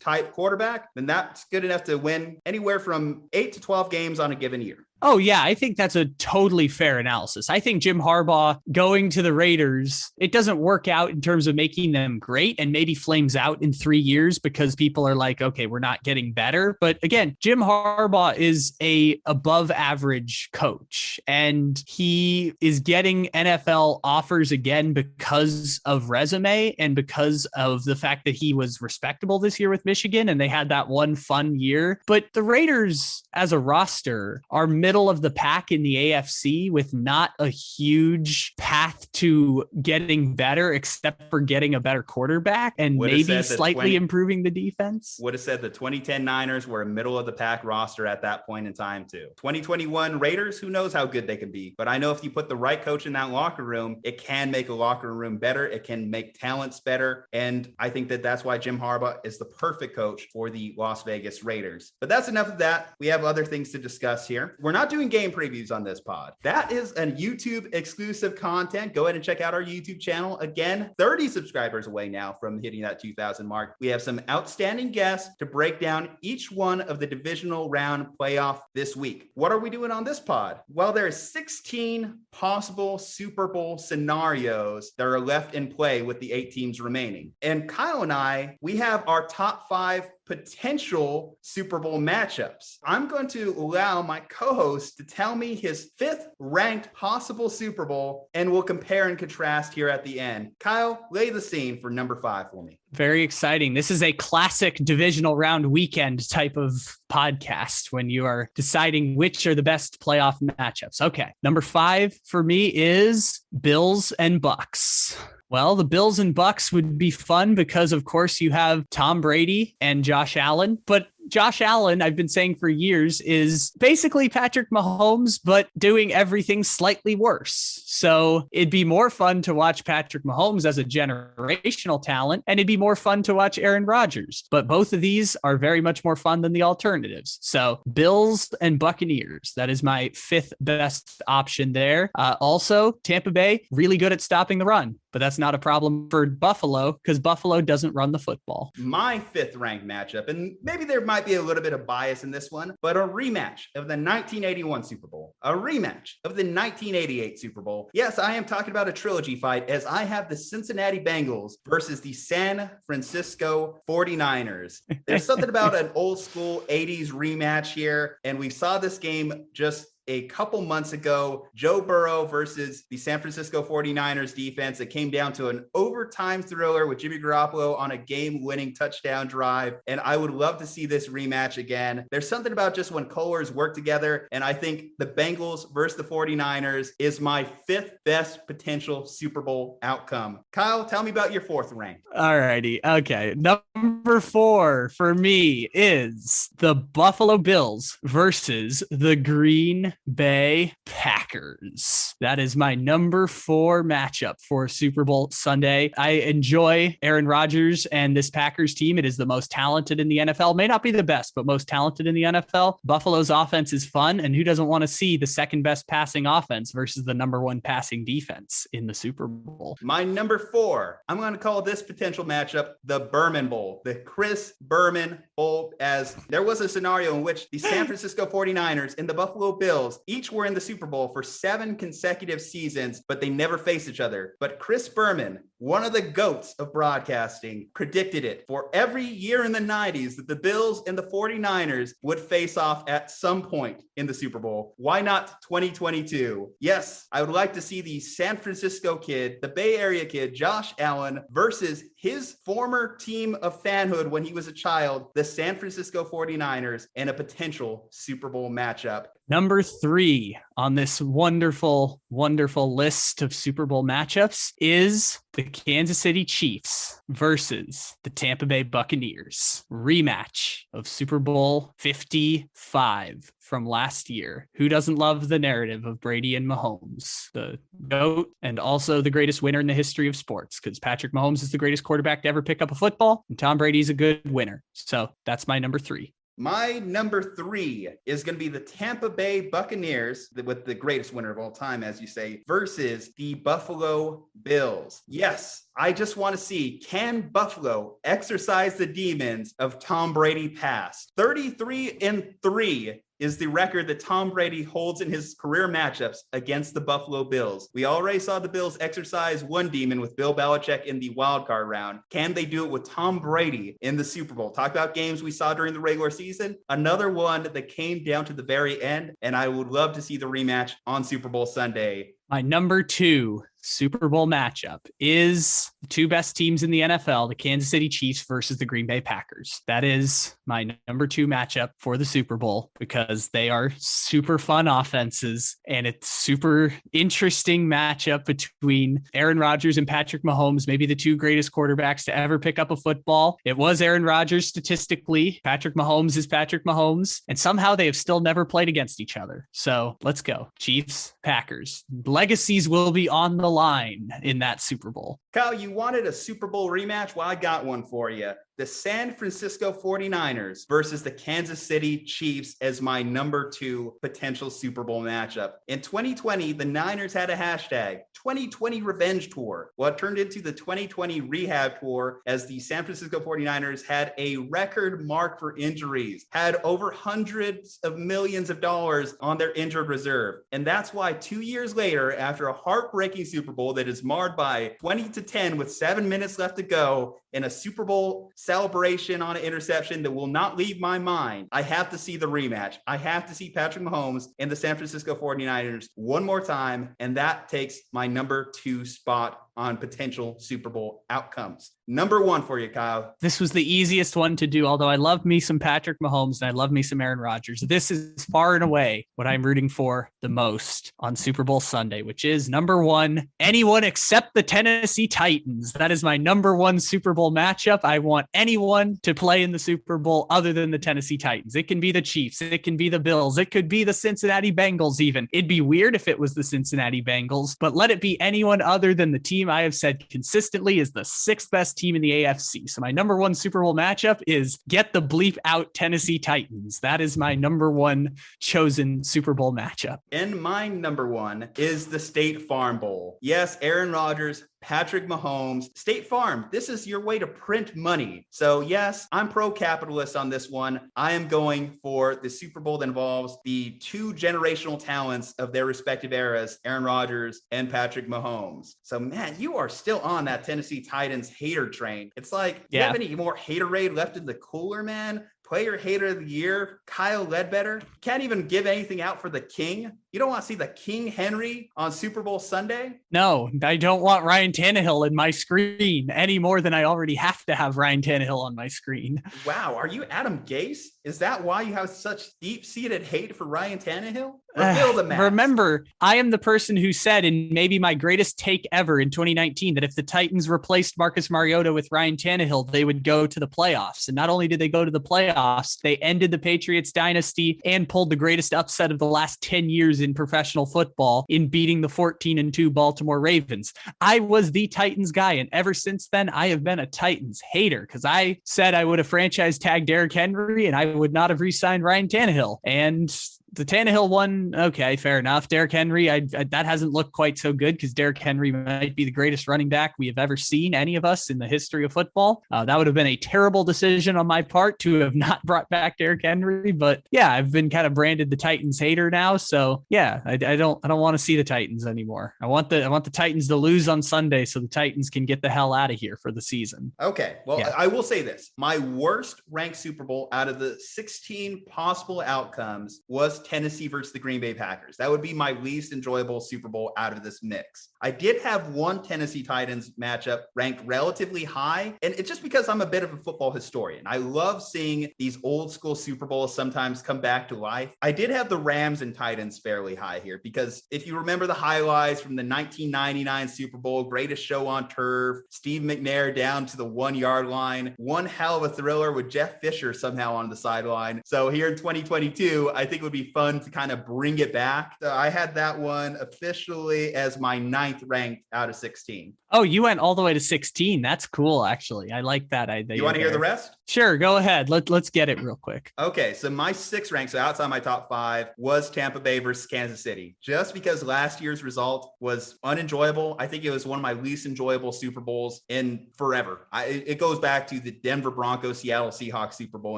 type quarterback, then that's good enough to win anywhere from 8 to 12 games on a given year. Oh, yeah, I think that's a totally fair analysis. I think Jim Harbaugh going to the Raiders, it doesn't work out in terms of making them great and maybe flames out in 3 years because people are like, okay, we're not getting better. But again, Jim Harbaugh is a above average coach, and he is getting NFL offers again because of resume and because of the fact that he was respectable this year with Michigan and they had that one fun year. But the Raiders as a roster are middle of the pack in the AFC with not a huge path to getting better except for getting a better quarterback and maybe slightly improving the defense. Would have said the 2010 Niners were a middle of the pack roster at that point in time too. 2021 Raiders, who knows how good they can be, but I know if you put the right coach in that locker room, it can make a locker room better. It can make talents better. And I think that that's why Jim Harbaugh is the perfect coach for the Las Vegas Raiders. But that's enough of that. We have other things to discuss here. We're not doing game previews on this pod. That is a YouTube exclusive content. Go ahead and check out our YouTube channel. Again, 30 subscribers away now from hitting that 2,000 mark. We have some outstanding guests to break down each one of the divisional round playoff this week. What are we doing on this pod? Well, there are 16 possible Super Bowl scenarios that are left in play with the 8 teams remaining. And Kyle and I, we have our top 5 potential Super Bowl matchups. I'm going to allow my co-host to tell me his 5th ranked possible Super Bowl, and we'll compare and contrast here at the end. Kyle, lay the scene for number 5 for me. Very exciting. This is a classic divisional round weekend type of podcast when you are deciding which are the best playoff matchups. Okay. Number 5 for me is Bills and Bucks. Well, the Bills and Bucks would be fun because, of course, you have Tom Brady and Josh Allen. But Josh Allen, I've been saying for years, is basically Patrick Mahomes, but doing everything slightly worse. So it'd be more fun to watch Patrick Mahomes as a generational talent, and it'd be more fun to watch Aaron Rodgers. But both of these are very much more fun than the alternatives. So Bills and Buccaneers, that is my 5th best option there. Also, Tampa Bay, really good at stopping the run. But that's not a problem for Buffalo because Buffalo doesn't run the football. My 5th ranked matchup, and maybe there might be a little bit of bias in this one, but a rematch of the 1981 Super Bowl, a rematch of the 1988 Super Bowl. Yes, I am talking about a trilogy fight as I have the Cincinnati Bengals versus the San Francisco 49ers. There's something about an old school 80s rematch here, and we saw this game just a couple months ago, Joe Burrow versus the San Francisco 49ers defense. It came down to an overtime thriller with Jimmy Garoppolo on a game-winning touchdown drive. And I would love to see this rematch again. There's something about just when colors work together. And I think the Bengals versus the 49ers is my 5th best potential Super Bowl outcome. Kyle, tell me about your 4th rank. All righty. Okay. Number 4 for me is the Buffalo Bills versus the Green Bay Packers. That is my number 4 matchup for Super Bowl Sunday. I enjoy Aaron Rodgers and this Packers team. It is the most talented in the NFL. May not be the best, but most talented in the NFL. Buffalo's offense is fun, and who doesn't want to see the second best passing offense versus the number 1 passing defense in the Super Bowl? My number 4, I'm going to call this potential matchup the Berman Bowl, the Chris Berman Bowl, as there was a scenario in which the San Francisco 49ers and the Buffalo Bills each were in the Super Bowl for 7 consecutive seasons, but they never faced each other. But Chris Berman, one of the GOATs of broadcasting, predicted it for every year in the 90s that the Bills and the 49ers would face off at some point in the Super Bowl. Why not 2022? Yes, I would like to see the San Francisco kid, the Bay Area kid, Josh Allen, versus his former team of fanhood when he was a child, the San Francisco 49ers, in a potential Super Bowl matchup. Number 3 on this wonderful, wonderful list of Super Bowl matchups is the Kansas City Chiefs versus the Tampa Bay Buccaneers. Rematch of Super Bowl 55 from last year. Who doesn't love the narrative of Brady and Mahomes, the GOAT and also the greatest winner in the history of sports? Because Patrick Mahomes is the greatest quarterback to ever pick up a football, and Tom Brady's a good winner. So that's my number 3. My number 3 is going to be the Tampa Bay Buccaneers, with the greatest winner of all time, as you say, versus the Buffalo Bills. Yes, I just want to see, can Buffalo exercise the demons of Tom Brady past? 33-3 is the record that Tom Brady holds in his career matchups against the Buffalo Bills. We already saw the Bills exercise one demon with Bill Belichick in the wild card round. Can they do it with Tom Brady in the Super Bowl? Talk about games we saw during the regular season. Another one that came down to the very end, and I would love to see the rematch on Super Bowl Sunday. My number 2 Super Bowl matchup is the 2 best teams in the NFL, the Kansas City Chiefs versus the Green Bay Packers. That is my number 2 matchup for the Super Bowl because they are super fun offenses, and it's super interesting matchup between Aaron Rodgers and Patrick Mahomes, maybe the 2 greatest quarterbacks to ever pick up a football. It was Aaron Rodgers statistically. Patrick Mahomes is Patrick Mahomes, and somehow they have still never played against each other. So let's go. Chiefs, Packers. Legacies will be on the line in that Super Bowl. Kyle, you wanted a Super Bowl rematch? Well, I got one for you. The San Francisco 49ers versus the Kansas City Chiefs as my number 2 potential Super Bowl matchup. In 2020, the Niners had a hashtag 2020 Revenge Tour. Well, it turned into the 2020 Rehab Tour as the San Francisco 49ers had a record mark for injuries, had over hundreds of millions of dollars on their injured reserve. And that's why 2 years later, after a heartbreaking Super Bowl that is marred by 20-10 with 7 minutes left to go, in a Super Bowl celebration on an interception that will not leave my mind, I have to see the rematch. I have to see Patrick Mahomes and the San Francisco 49ers one more time, and that takes my number 2 spot on potential Super Bowl outcomes. Number 1 for you, Kyle. This was the easiest one to do, although I love me some Patrick Mahomes and I love me some Aaron Rodgers. This is far and away what I'm rooting for the most on Super Bowl Sunday, which is number 1, anyone except the Tennessee Titans. That is my number 1 Super Bowl matchup. I want anyone to play in the Super Bowl other than the Tennessee Titans. It can be the Chiefs. It can be the Bills. It could be the Cincinnati Bengals even. It'd be weird if it was the Cincinnati Bengals, but let it be anyone other than the team I have said consistently is the 6th best team in the AFC. So my number 1 Super Bowl matchup is get the bleep out Tennessee Titans. That is my number 1 chosen Super Bowl matchup. And my number 1 is the State Farm Bowl. Yes, Aaron Rodgers, Patrick Mahomes, State Farm. This is your way to print money. So yes, I'm pro-capitalist on this one. I am going for the Super Bowl that involves the 2 generational talents of their respective eras, Aaron Rodgers and Patrick Mahomes. So man, you are still on that Tennessee Titans hater train. It's like, do you have any more haterade left in the cooler, man? Player hater of the year, Kyle Ledbetter. Can't even give anything out for the king. You don't want to see the King Henry on Super Bowl Sunday? No, I don't want Ryan Tannehill in my screen any more than I already have to have Ryan Tannehill on my screen. Wow. Are you Adam Gase? Is that why you have such deep-seated hate for Ryan Tannehill? Reveal the mask. Remember, I am the person who said in maybe my greatest take ever in 2019 that if the Titans replaced Marcus Mariota with Ryan Tannehill, they would go to the playoffs. And not only did they go to the playoffs, they ended the Patriots dynasty and pulled the greatest upset of the last 10 years in professional football in beating the 14-2 Baltimore Ravens. I was the Titans guy. And ever since then, I have been a Titans hater because I said I would have franchise tagged Derrick Henry and I would not have re-signed Ryan Tannehill. And the Tannehill one, okay, fair enough. Derrick Henry, that hasn't looked quite so good because Derrick Henry might be the greatest running back we have ever seen, any of us, in the history of football. That would have been a terrible decision on my part to have not brought back Derrick Henry. But yeah, I've been kind of branded the Titans hater now. So yeah, I don't want to see the Titans anymore. I want the Titans to lose on Sunday so the Titans can get the hell out of here for the season. Okay, well, yeah. I will say this: my worst ranked Super Bowl out of the 16 possible outcomes was Tennessee versus the Green Bay Packers. That would be my least enjoyable Super Bowl out of this mix. I did have one Tennessee Titans matchup ranked relatively high, and it's just because I'm a bit of a football historian. I love seeing these old school Super Bowls sometimes come back to life. I did have the Rams and Titans fairly high here because if you remember the highlights from the 1999 Super Bowl, greatest show on turf, Steve McNair down to the 1 yard line, one hell of a thriller with Jeff Fisher somehow on the sideline. So here in 2022, I think it would be fun to kind of bring it back. So I had that one officially as my 9th ranked out of 16. Oh, you went all the way to 16. That's cool, actually. I like that idea. You want to hear the rest? Sure, go ahead. Let's get it real quick. Okay, so my 6th rank, so outside my top 5, was Tampa Bay versus Kansas City. Just because last year's result was unenjoyable. I think it was one of my least enjoyable Super Bowls in forever. It goes back to the Denver Broncos, Seattle Seahawks Super Bowl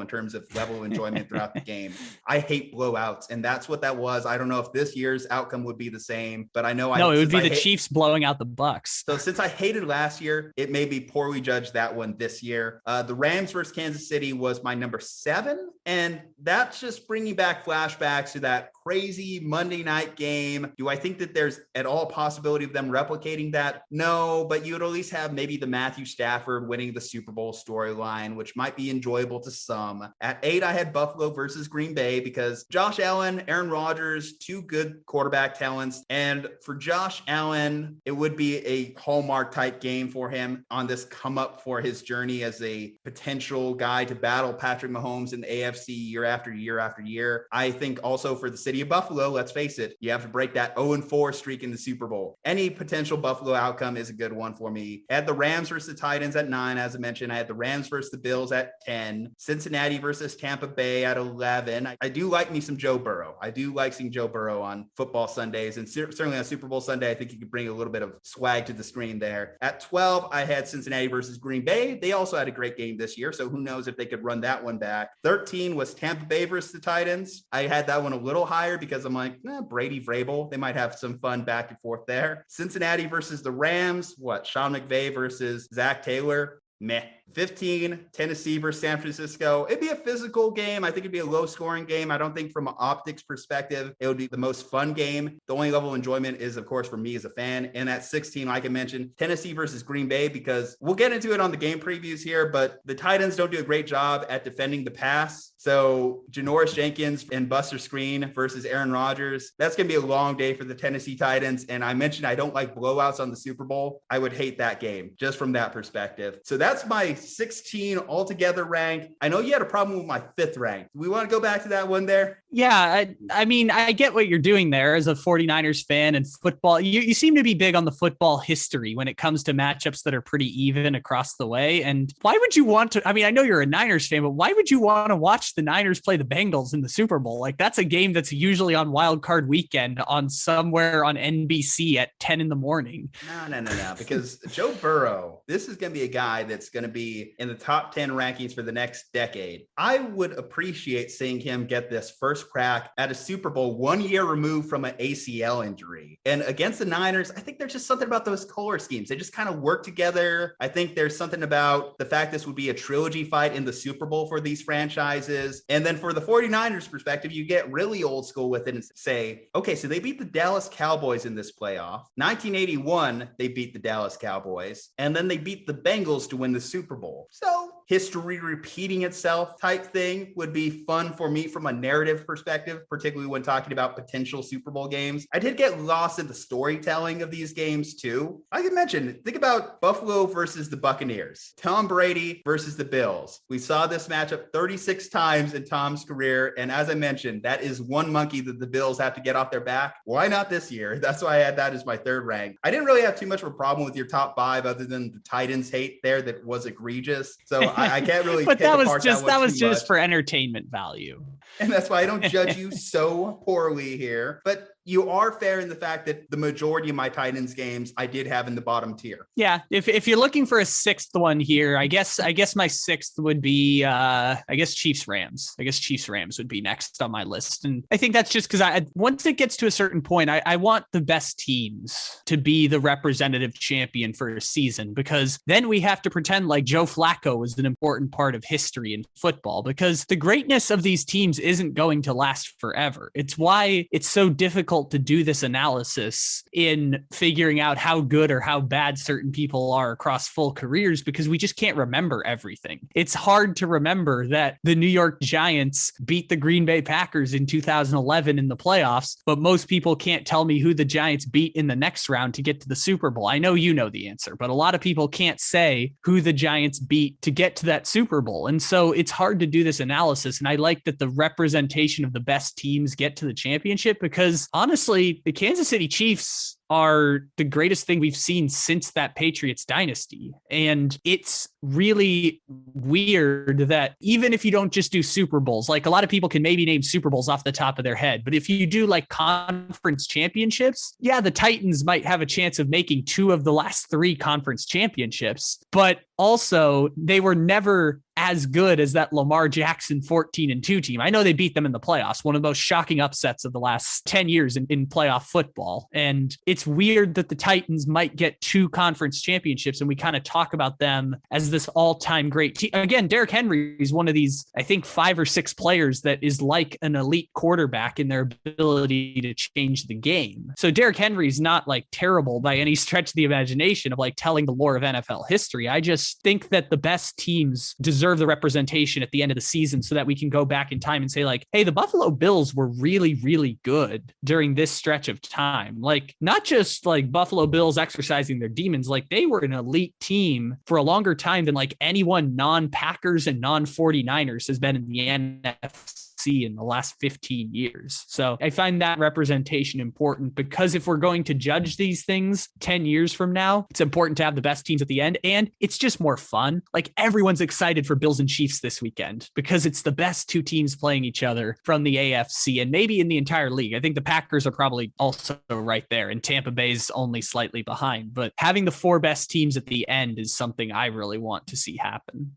in terms of level of enjoyment throughout the game. I hate blowouts, and that's what that was. I don't know if this year's outcome would be the same, but I know it would be the Chiefs blowing out the Bucs. So since I hated last year, it made me poorly judge that one this year. The Rams versus Kansas City was my number 7, and that's just bringing back flashbacks to that crazy Monday night game. Do I think that there's at all possibility of them replicating that? No, but you would at least have maybe the Matthew Stafford winning the Super Bowl storyline, which might be enjoyable to some. At 8, I had Buffalo versus Green Bay because Josh Allen, Aaron Rodgers, 2 good quarterback talents. And for Josh Allen, it would be a hallmark type game for him on this come up for his journey as a potential guy to battle Patrick Mahomes in the AFC year after year after year. I think also for the city of Buffalo, let's face it, you have to break that 0-4 streak in the Super Bowl. Any potential Buffalo outcome is a good one for me. I had the Rams versus the Titans at 9, as I mentioned. I had the Rams versus the Bills at 10, Cincinnati versus Tampa Bay at 11. I do like me some Joe Burrow. I do like seeing Joe Burrow on football Sundays, and certainly on Super Bowl Sunday, I think he could bring a little bit of swag to the screen there. At 12, I had Cincinnati versus Green Bay. They also had a great game this year, so who knows if they could run that one back. 13 was Tampa Bay versus the Titans. I had that one a little higher because I'm like, Brady, Vrabel, they might have some fun back and forth there. Cincinnati versus the Rams. Sean McVay versus Zach Taylor. Meh. 15, Tennessee versus San Francisco. It'd be a physical game. I think it'd be a low scoring game. I don't think from an optics perspective, it would be the most fun game. The only level of enjoyment is, of course, for me as a fan. And at 16, like I mentioned, Tennessee versus Green Bay, because we'll get into it on the game previews here, but the Titans don't do a great job at defending the pass. So Janoris Jenkins and Buster Screen versus Aaron Rodgers. That's going to be a long day for the Tennessee Titans. And I mentioned I don't like blowouts on the Super Bowl. I would hate that game just from that perspective. So that's my 16 altogether rank. I know you had a problem with my 5th rank. Do we want to go back to that one there? Yeah, I mean, I get what you're doing there as a 49ers fan and football. You seem to be big on the football history when it comes to matchups that are pretty even across the way. And why would you want to? I mean, I know you're a Niners fan, but why would you want to watch the Niners play the Bengals in the Super Bowl? Like, that's a game that's usually on Wild Card Weekend on somewhere on NBC at 10 in the morning. No. Because Joe Burrow, this is going to be a guy that's going to be be in the top 10 rankings for the next decade. I would appreciate seeing him get this first crack at a Super Bowl 1 year removed from an ACL injury. And against the Niners, I think there's just something about those color schemes. They just kind of work together. I think there's something about the fact this would be a trilogy fight in the Super Bowl for these franchises. And then for the 49ers perspective, you get really old school with it and say, okay, so they beat the Dallas Cowboys in this playoff. 1981, they beat the Dallas Cowboys, and then they beat the Bengals to win the Super Bowl. So history repeating itself type thing would be fun for me from a narrative perspective, particularly when talking about potential Super Bowl games. I did get lost in the storytelling of these games too. I can mention, think about Buffalo versus the Buccaneers, Tom Brady versus the Bills. We saw this matchup 36 times in Tom's career. And as I mentioned, that is one monkey that the Bills have to get off their back. Why not this year? That's why I had that as my third rank. I didn't really have too much of a problem with your top five other than the Titans hate there that was egregious. So I can't really. But that was just for entertainment value. And that's why I don't judge you so poorly here. But you are fair in the fact that the majority of my Titans games I did have in the bottom tier. Yeah. If you're looking for a sixth one here, I guess my sixth would be Chiefs Rams. I guess Chiefs Rams would be next on my list. And I think that's just because once it gets to a certain point, I want the best teams to be the representative champion for a season, because then we have to pretend like Joe Flacco is an important part of history in football, because the greatness of these teams isn't going to last forever. It's why it's so difficult to do this analysis in figuring out how good or how bad certain people are across full careers, because we just can't remember everything. It's hard to remember that the New York Giants beat the Green Bay Packers in 2011 in the playoffs, but most people can't tell me who the Giants beat in the next round to get to the Super Bowl. I know you know the answer, but a lot of people can't say who the Giants beat to get to that Super Bowl. And so it's hard to do this analysis. And I like that the representation of the best teams get to the championship, because honestly, the Kansas City Chiefs are the greatest thing we've seen since that Patriots dynasty. And it's really weird that even if you don't just do Super Bowls, like a lot of people can maybe name Super Bowls off the top of their head, but if you do like conference championships, yeah, the Titans might have a chance of making 2 of the last 3 conference championships, but also they were never as good as that Lamar Jackson 14-2 team. I know they beat them in the playoffs, one of the most shocking upsets of the last 10 years in playoff football. And it's weird that the Titans might get 2 conference championships, and we kind of talk about them as this all-time great team. Again, Derrick Henry is one of these, I think, 5 or 6 players that is like an elite quarterback in their ability to change the game. So Derrick Henry is not like terrible by any stretch of the imagination of like telling the lore of NFL history. I just think that the best teams deserve the representation at the end of the season so that we can go back in time and say like, hey, the Buffalo Bills were really, really good during this stretch of time. Like not just like Buffalo Bills exercising their demons, like they were an elite team for a longer time than like anyone non-Packers and non-49ers has been in the NFC in the last 15 years. So I find that representation important, because if we're going to judge these things 10 years from now, it's important to have the best teams at the end. And it's just more fun. Like everyone's excited for Bills and Chiefs this weekend because it's the best 2 teams playing each other from the AFC and maybe in the entire league. I think the Packers are probably also right there, and Tampa Bay's only slightly behind, but having the 4 best teams at the end is something I really want to see happen.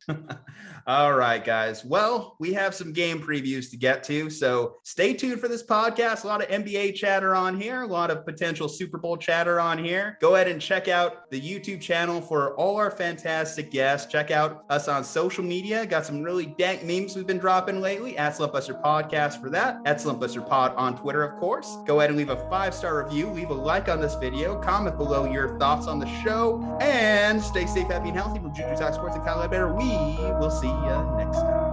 All right, guys. Well, we have some game previews to get to, so stay tuned for this podcast. A lot of NBA chatter on here, a lot of potential Super Bowl chatter on here. Go ahead and check out the YouTube channel for all our fantastic guests. Check out us on social media. Got some really dank memes we've been dropping lately. At Slumpbuster Podcast for that. At Slumpbuster Pod on Twitter, of course. Go ahead and leave a 5-star review. Leave a like on this video. Comment below your thoughts on the show. And stay safe, happy, and healthy. From Juju Talk Sports and Kyle Better. We will see you next time.